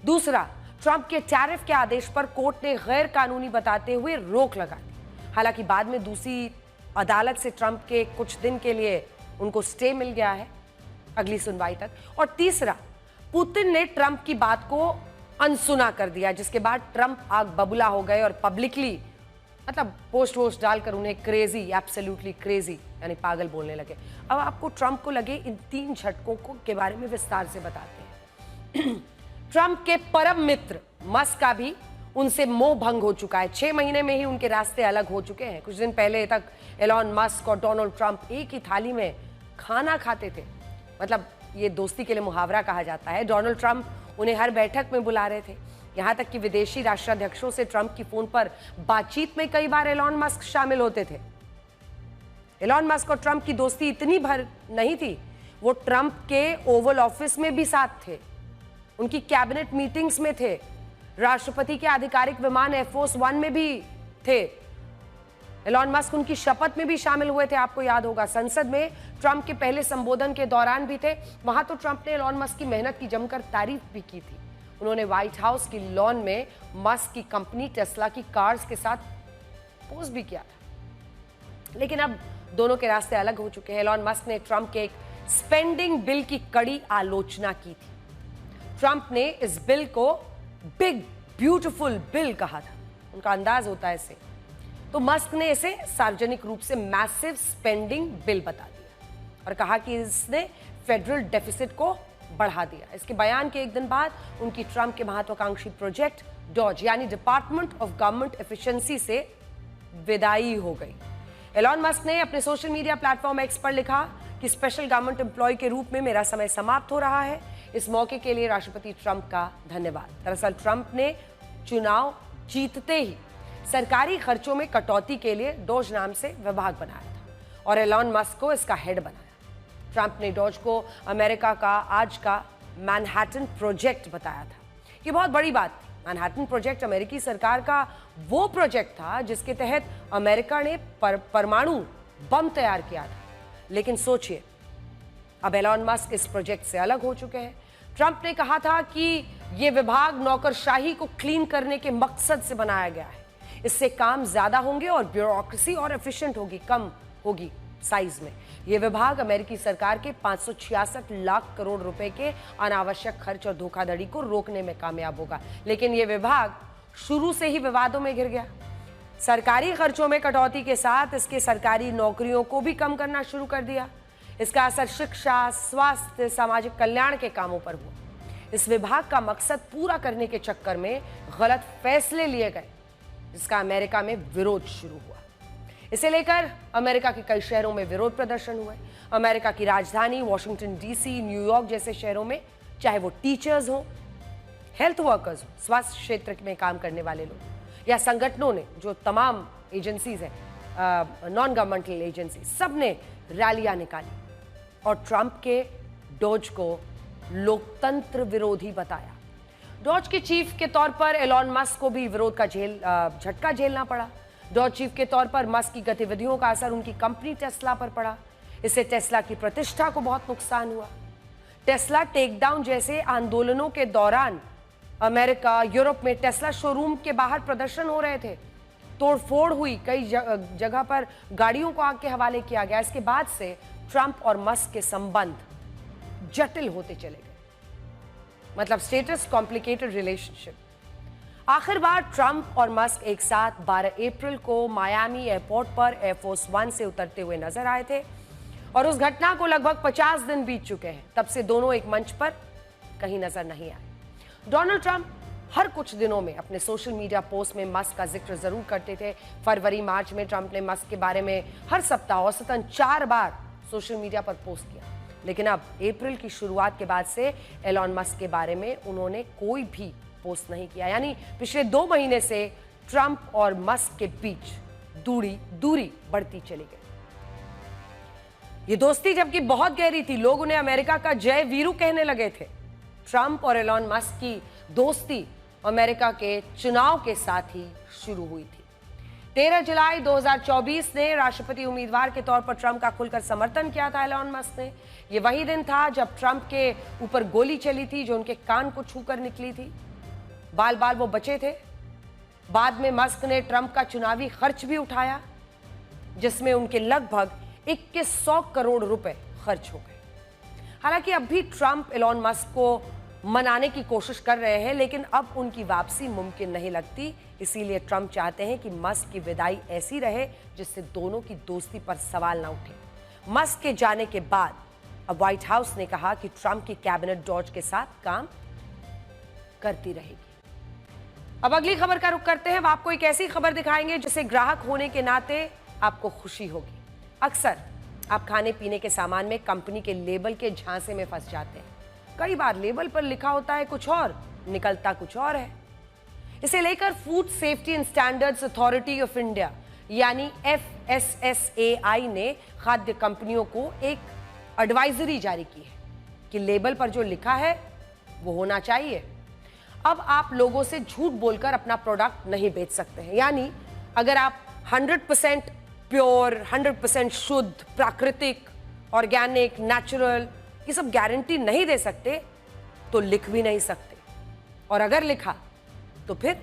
दूसरा, ट्रंप के टैरिफ के आदेश पर कोर्ट ने गैर कानूनी बताते हुए रोक लगा दी। हालांकि बाद में दूसरी अदालत से ट्रंप के कुछ दिन के लिए उनको स्टे मिल गया है अगली सुनवाई तक। और तीसरा, पुतिन ने ट्रंप की बात को अनसुना कर दिया, जिसके बाद ट्रंप आग बबूला हो गए और पब्लिकली मतलब पोस्ट डालकर उन्हें क्रेजी, एब्सोल्युटली क्रेजी यानी पागल बोलने लगे। अब आपको ट्रंप को लगे इन 3 झटकों के बारे में विस्तार से बताते हैं। ट्रंप के परम मित्र मस्क का भी उनसे मोह भंग हो चुका है। 6 महीने में ही उनके रास्ते अलग हो चुके हैं। कुछ दिन पहले तक एलॉन मस्क और डोनाल्ड ट्रंप एक ही थाली में खाना खाते थे, मतलब ये दोस्ती के लिए मुहावरा कहा जाता है। डोनाल्ड ट्रंप उन्हें हर बैठक में बुला रहे थे, यहां तक कि विदेशी राष्ट्राध्यक्षों से ट्रंप की फोन पर बातचीत में कई बार एलॉन मस्क शामिल होते थे। एलॉन मस्क और ट्रंप की दोस्ती इतनी भर नहीं थी, वो ट्रंप के ओवल ऑफिस में भी साथ थे, उनकी कैबिनेट मीटिंग्स में थे, राष्ट्रपति के आधिकारिक विमान एयरफोर्स 1 में भी थे। एलॉन मस्क उनकी शपथ में भी शामिल हुए थे, आपको याद होगा। संसद में ट्रंप के पहले संबोधन के दौरान भी थे। वहां तो ट्रंप ने एलॉन मस्क की मेहनत की जमकर तारीफ भी की थी। उन्होंने व्हाइट हाउस की लॉन में मस्क की कंपनी टेस्ला की कार्स के साथ पोज भी किया था। लेकिन अब दोनों के रास्ते अलग हो चुके हैं। एलॉन मस्क ने ट्रंप के एक स्पेंडिंग बिल की कड़ी आलोचना की थी। ट्रंप ने इस बिल को बिग ब्यूटीफुल बिल कहा था, उनका अंदाज होता है इसे। तो मस्क ने इसे सार्वजनिक रूप से मैसिव स्पेंडिंग बिल बता दिया और कहा कि इसने फेडरल डेफिसिट को बढ़ा दिया। इसके बयान के एक दिन बाद उनकी ट्रंप के महत्वाकांक्षी प्रोजेक्ट डॉज यानी डिपार्टमेंट ऑफ गवर्नमेंट एफिशिएंसी से विदाई हो गई। एलॉन मस्क ने अपने सोशल मीडिया प्लेटफॉर्म एक्स पर लिखा कि स्पेशल गवर्नमेंट एम्प्लॉय के रूप में मेरा समय समाप्त हो रहा है। इस मौके के लिए राष्ट्रपति ट्रंप का धन्यवाद। दरअसल ट्रंप ने चुनाव जीतते ही सरकारी खर्चों में कटौती के लिए डॉज नाम से विभाग बनाया था और एलॉन मस्क को इसका हेड बनाया। ट्रंप ने डॉज को अमेरिका का आज का मैनहट्टन प्रोजेक्ट बताया था। ये बहुत बड़ी बात थी। मैनहट्टन प्रोजेक्ट अमेरिकी सरकार का वो प्रोजेक्ट था जिसके तहत अमेरिका ने परमाणु बम तैयार किया था। लेकिन सोचिए, अब एलॉन मस्क इस प्रोजेक्ट से अलग हो चुके हैं। ट्रंप ने कहा था कि यह विभाग नौकरशाही को क्लीन करने के मकसद से बनाया गया है। इससे काम ज्यादा होंगे और ब्यूरोक्रेसी और एफिशिएंट होगी, कम होगी साइज में। यह विभाग अमेरिकी सरकार के 566 लाख करोड़ रुपए के अनावश्यक खर्च और धोखाधड़ी को रोकने में कामयाब होगा। लेकिन यह विभाग शुरू से ही विवादों में घिर गया। सरकारी खर्चों में कटौती के साथ इसके सरकारी नौकरियों को भी कम करना शुरू कर दिया। इसका असर शिक्षा, स्वास्थ्य, सामाजिक कल्याण के कामों पर हुआ। इस विभाग का मकसद पूरा करने के चक्कर में गलत फैसले लिए गए, जिसका अमेरिका में विरोध शुरू हुआ। इसे लेकर अमेरिका के कई शहरों में विरोध प्रदर्शन हुए। अमेरिका की राजधानी वॉशिंगटन डीसी, न्यूयॉर्क जैसे शहरों में, चाहे वो टीचर्स हो, हेल्थ वर्कर्स हो, स्वास्थ्य क्षेत्र में काम करने वाले लोग, या संगठनों ने, जो तमाम एजेंसीज हैं, नॉन गवर्नमेंटल एजेंसी, सब ने रैलियां निकाली और ट्रंप के डॉज को लोकतंत्र विरोधी बताया। डॉज के चीफ के तौर पर एलॉन मस्क को भी विरोध का झटका झेलना पड़ा। डॉज चीफ के तौर पर मस्क की गतिविधियों का असर उनकी कंपनी टेस्ला पर पड़ा। इससे टेस्ला की प्रतिष्ठा को बहुत नुकसान हुआ। टेस्ला टेकडाउन जैसे आंदोलनों के दौरान अमेरिका, यूरोप में टेस्ला शोरूम के बाहर प्रदर्शन हो रहे थे, तोड़फोड़ हुई, कई जगह पर गाड़ियों को आग के हवाले किया गया। इसके बाद से ट्रंप और मस्क के संबंध जटिल होते चले गए, मतलब स्टेटस कॉम्प्लिकेटेड रिलेशनशिप। आखिरकार ट्रंप और मस्क एक साथ 12 अप्रैल को मायामी एयरपोर्ट पर एयरफोर्स 1 से उतरते हुए नजर आए थे और उस घटना को लगभग 50 दिन बीत चुके हैं। तब से दोनों एक मंच पर कहीं नजर नहीं आए। डोनाल्ड ट्रंप हर कुछ दिनों में अपने सोशल मीडिया पोस्ट में मस्क का जिक्र जरूर करते थे। फरवरी मार्च में ट्रंप ने मस्क के बारे में हर सप्ताह औसतन 4 बार सोशल मीडिया पर पोस्ट किया, लेकिन अब अप्रैल की शुरुआत के बाद से एलॉन मस्क के बारे में उन्होंने कोई भी पोस्ट नहीं किया। यानी पिछले 2 महीने से ट्रंप और मस्क के बीच दूरी बढ़ती चली गई। ये दोस्ती जबकि बहुत गहरी थी, लोग उन्हें अमेरिका का जय वीरू कहने लगे थे। ट्रंप और एलॉन मस्क की दोस्ती अमेरिका के चुनाव के साथ ही शुरू हुई थी। 13 जुलाई 2024 ने राष्ट्रपति उम्मीदवार के तौर पर ट्रंप का खुलकर समर्थन किया था एलॉन मस्क ने। ये वही दिन था जब ट्रंप के ऊपर गोली चली थी जो उनके कान को छूकर निकली थी। बाल बाल वो बचे थे। बाद में मस्क ने ट्रंप का चुनावी खर्च भी उठाया, जिसमें उनके लगभग 2100 करोड़ रुपए खर्च हो गए। हालांकि अब भी ट्रंप एलॉन मस्क को मनाने की कोशिश कर रहे हैं, लेकिन अब उनकी वापसी मुमकिन नहीं लगती। इसीलिए ट्रंप चाहते हैं कि मस्क की विदाई ऐसी रहे जिससे दोनों की दोस्ती पर सवाल ना उठे। मस्क के जाने के बाद अब व्हाइट हाउस ने कहा कि ट्रंप की कैबिनेट डॉज के साथ काम करती रहेगी। अब अगली खबर का रुख करते हैं। अब आपको एक ऐसी खबर दिखाएंगे जिसे ग्राहक होने के नाते आपको खुशी होगी। अक्सर आप खाने पीने के सामान में कंपनी के लेबल के झांसे में फंस जाते हैं। कई बार लेबल पर लिखा होता है कुछ और, निकलता कुछ और है। इसे लेकर food safety and standards authority of India यानी FSSAI ने खाद्य कंपनियों को एक एडवाइजरी जारी की है कि लेबल पर जो लिखा है वो होना चाहिए। अब आप लोगों से झूठ बोलकर अपना प्रोडक्ट नहीं बेच सकते हैं। यानी अगर आप 100% प्योर, 100% शुद्ध, प्राकृतिक, ऑर्गेनिक, नेचुरल, ये सब गारंटी नहीं दे सकते तो लिख भी नहीं सकते, और अगर लिखा तो फिर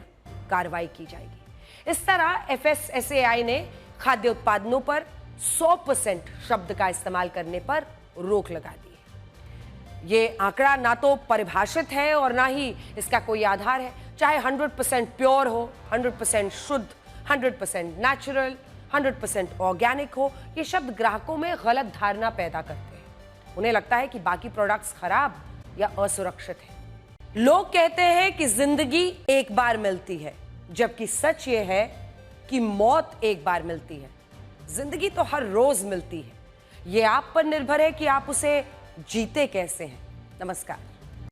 कार्रवाई की जाएगी। इस तरह FSSAI ने खाद्य उत्पादनों पर 100% शब्द का इस्तेमाल करने पर रोक लगा दी है। ये आंकड़ा ना तो परिभाषित है और ना ही इसका कोई आधार है। चाहे 100% प्योर हो, 100% शुद्ध, 100% नेचुरल, 100% ऑर्गेनिक हो, ये शब्द ग्राहकों में गलत धारणा पैदा करते हैं। उन्हें लगता है कि बाकी प्रोडक्ट्स खराब या असुरक्षित हैं। लोग कहते हैं कि जिंदगी एक बार मिलती है, जबकि सच ये है कि मौत एक बार मिलती है। जिंदगी तो हर रोज मिलती है। ये आप पर निर्भर है कि आप उसे जीते कैसे हैं। नमस्कार।